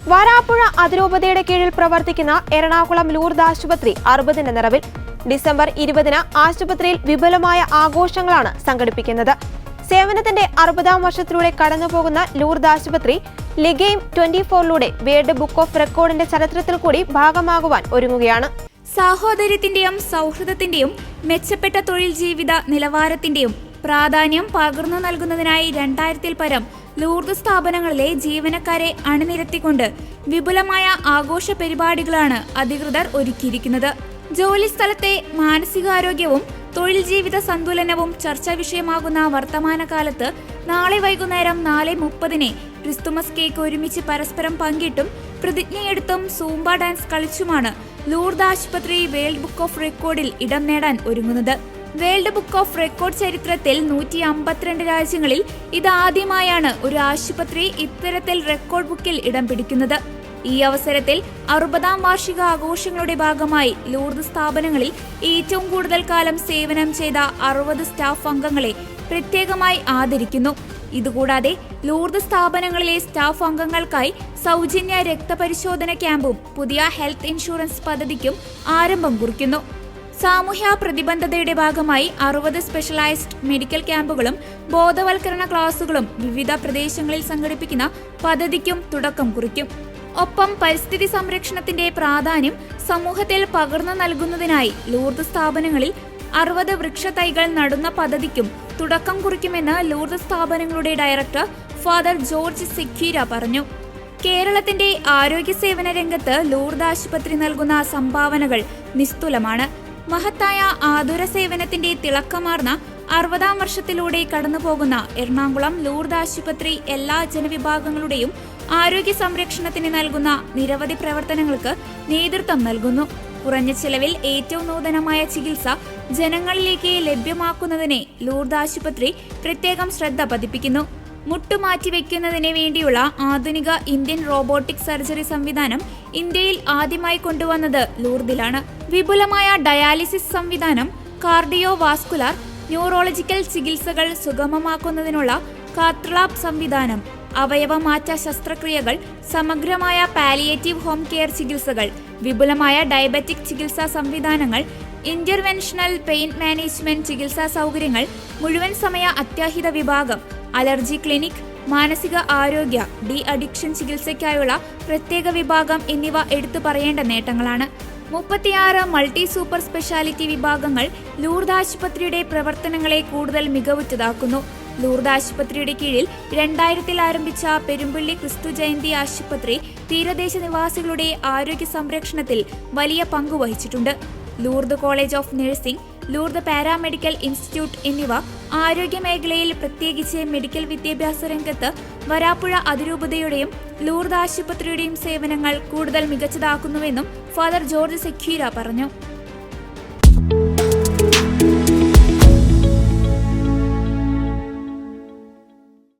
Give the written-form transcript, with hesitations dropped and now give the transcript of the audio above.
വരാപ്പുഴ അതിരൂപതയുടെ കീഴിൽ പ്രവർത്തിക്കുന്ന എറണാകുളം ലൂർദ് ആശുപത്രി 60ന്റെ നിറവിൽ. ഡിസംബർ 20-ന് ആശുപത്രിയിൽ വിപുലമായ ആഘോഷങ്ങളാണ് സംഘടിപ്പിക്കുന്നത്. സേവനത്തിന്റെ 60ാം വർഷത്തിലൂടെ കടന്നുപോകുന്ന ലൂർദ് ആശുപത്രി ലെഗെയിം 24ലൂടെ വേൾഡ് ബുക്ക് ഓഫ് റെക്കോർഡിന്റെ ചരിത്രത്തിൽ കൂടി ഭാഗമാകുവാൻ ഒരുങ്ങുകയാണ്. സാഹോദര്യത്തിന്റെയും സൗഹൃദത്തിന്റെയും മെച്ചപ്പെട്ട തൊഴിൽ ജീവിത നിലവാരത്തിന്റെയും പ്രാധാന്യം പകർന്നു നൽകുന്നതിനായി 2000-ൽ പരം ലൂർദ് സ്ഥാപനങ്ങളിലെ ജീവനക്കാരെ അണിനിരത്തിക്കൊണ്ട് വിപുലമായ ആഘോഷ പരിപാടികളാണ് അധികൃതർ ഒരുക്കിയിരിക്കുന്നത്. ജോലിസ്ഥലത്തെ മാനസികാരോഗ്യവും തൊഴിൽ ജീവിത സന്തുലനവും ചർച്ചാ വിഷയമാകുന്ന വർത്തമാനകാലത്ത് നാളെ വൈകുന്നേരം 4:30-ന് ക്രിസ്തുമസ് കേക്ക് ഒരുമിച്ച് പരസ്പരം പങ്കിട്ടും പ്രതിജ്ഞയെടുത്തും സൂംബ ഡാൻസ് കളിച്ചുമാണ് ലൂർദ് ആശുപത്രി വേൾഡ് ബുക്ക് ഓഫ് റെക്കോർഡിൽ ഇടം നേടാൻ ഒരുങ്ങുന്നത്. വേൾഡ് ബുക്ക് ഓഫ് റെക്കോർഡ് ചരിത്രത്തിൽ 152 രാജ്യങ്ങളിൽ ഇതാദ്യമായാണ് ഒരു ആശുപത്രി ഇത്തരത്തിൽ റെക്കോർഡ് ബുക്കിൽ ഇടം പിടിക്കുന്നത്. ഈ അവസരത്തിൽ 60ാം വാർഷിക ആഘോഷങ്ങളുടെ ഭാഗമായി ലൂർദ് സ്ഥാപനങ്ങളിൽ ഏറ്റവും കൂടുതൽ കാലം സേവനം ചെയ്ത 60 സ്റ്റാഫ് അംഗങ്ങളെ പ്രത്യേകമായി ആദരിക്കുന്നു. ഇതുകൂടാതെ ലൂർദ് സ്ഥാപനങ്ങളിലെ സ്റ്റാഫ് അംഗങ്ങൾക്കായി സൗജന്യ രക്തപരിശോധന ക്യാമ്പും പുതിയ ഹെൽത്ത് ഇൻഷുറൻസ് പദ്ധതിക്കും ആരംഭം കുറിക്കുന്നു. സാമൂഹ്യ പ്രതിബദ്ധതയുടെ ഭാഗമായി 60 സ്പെഷ്യലൈസ്ഡ് മെഡിക്കൽ ക്യാമ്പുകളും ബോധവൽക്കരണ ക്ലാസുകളും വിവിധ പ്രദേശങ്ങളിൽ സംഘടിപ്പിക്കുന്ന പദ്ധതിക്കും തുടക്കം കുറിക്കും. ഒപ്പം പരിസ്ഥിതി സംരക്ഷണത്തിന്റെ പ്രാധാന്യം സമൂഹത്തിൽ പകർന്നു നൽകുന്നതിനായി ലൂർദ് സ്ഥാപനങ്ങളിൽ 60 വൃക്ഷത്തൈകൾ നടുന്ന പദ്ധതിക്കും തുടക്കം കുറിക്കുമെന്ന് ലൂർദ് സ്ഥാപനങ്ങളുടെ ഡയറക്ടർ ഫാദർ ജോർജ് സെക്വീര പറഞ്ഞു. കേരളത്തിന്റെ ആരോഗ്യ സേവന രംഗത്ത് ലൂർദ് ആശുപത്രി നൽകുന്ന സംഭാവനകൾ നിസ്തുലമാണ്. മഹത്തായ ആതുര സേവനത്തിന്റെ തിളക്കമാർന്ന 60ാം വർഷത്തിലൂടെ കടന്നുപോകുന്ന എറണാകുളം ലൂർദ് ആശുപത്രി എല്ലാ ജനവിഭാഗങ്ങളുടെയും ആരോഗ്യ സംരക്ഷണത്തിന് നൽകുന്ന നിരവധി പ്രവർത്തനങ്ങൾക്ക് നേതൃത്വം നൽകുന്നു. കുറഞ്ഞ ചെലവിൽ ഏറ്റവും നൂതനമായ ചികിത്സ ജനങ്ങളിലേക്ക് ലഭ്യമാക്കുന്നതിനെ ലൂർദ് ആശുപത്രി പ്രത്യേകം ശ്രദ്ധ പതിപ്പിക്കുന്നു. മുട്ടുമാറ്റിവെക്കുന്നതിന് വേണ്ടിയുള്ള ആധുനിക ഇന്ത്യൻ റോബോട്ടിക് സർജറി സംവിധാനം ഇന്ത്യയിൽ ആദ്യമായി കൊണ്ടുവന്നത് ലൂർദിലാണ്. വിപുലമായ ഡയാലിസിസ് സംവിധാനം, കാർഡിയോ വാസ്കുലർ, ന്യൂറോളജിക്കൽ ചികിത്സകൾ സുഗമമാക്കുന്നതിനുള്ള കാത്ത് സംവിധാനം, അവയവമാറ്റ ശസ്ത്രക്രിയകൾ, സമഗ്രമായ പാലിയേറ്റീവ് ഹോം കെയർ ചികിത്സകൾ, വിപുലമായ ഡയബറ്റിക് ചികിത്സാ സംവിധാനങ്ങൾ, ഇന്റർവെൻഷണൽ പെയിൻ മാനേജ്മെന്റ് ചികിത്സാ സൗകര്യങ്ങൾ, മുഴുവൻ സമയ അത്യാഹിത വിഭാഗം, അലർജി ക്ലിനിക്, മാനസിക ആരോഗ്യ ഡി അഡിക്ഷൻ ചികിത്സയ്ക്കായുള്ള പ്രത്യേക വിഭാഗം എന്നിവ എടുത്തു പറയേണ്ട നേട്ടങ്ങളാണ്. 36 മൾട്ടി സൂപ്പർ സ്പെഷ്യാലിറ്റി വിഭാഗങ്ങൾ ലൂർദ് ആശുപത്രിയുടെ പ്രവർത്തനങ്ങളെ കൂടുതൽ മികവുറ്റതാക്കുന്നു. ലൂർദ് ആശുപത്രിയുടെ കീഴിൽ 2000-ൽ ആരംഭിച്ച പെരുമ്പള്ളി ക്രിസ്തു ജയന്തി ആശുപത്രി തീരദേശ നിവാസികളുടെ ആരോഗ്യ സംരക്ഷണത്തിൽ വലിയ പങ്ക് വഹിച്ചിട്ടുണ്ട്. Lourdes college of nursing, Lourdes paramedical institute എന്നിവ ആരോഗ്യ മേഖലയിൽ പ്രത്യേകിച്ച് മെഡിക്കൽ വിദ്യാഭ്യാസ രംഗത്ത് വരാപ്പുഴ അതിരൂപതയുടെയും ലൂർദ് ആശുപത്രിയുടെയും സേവനങ്ങൾ കൂടുതൽ മികച്ചതാക്കുന്നുവെന്നും ഫാദർ ജോർജ് സെക്വീര പറഞ്ഞു.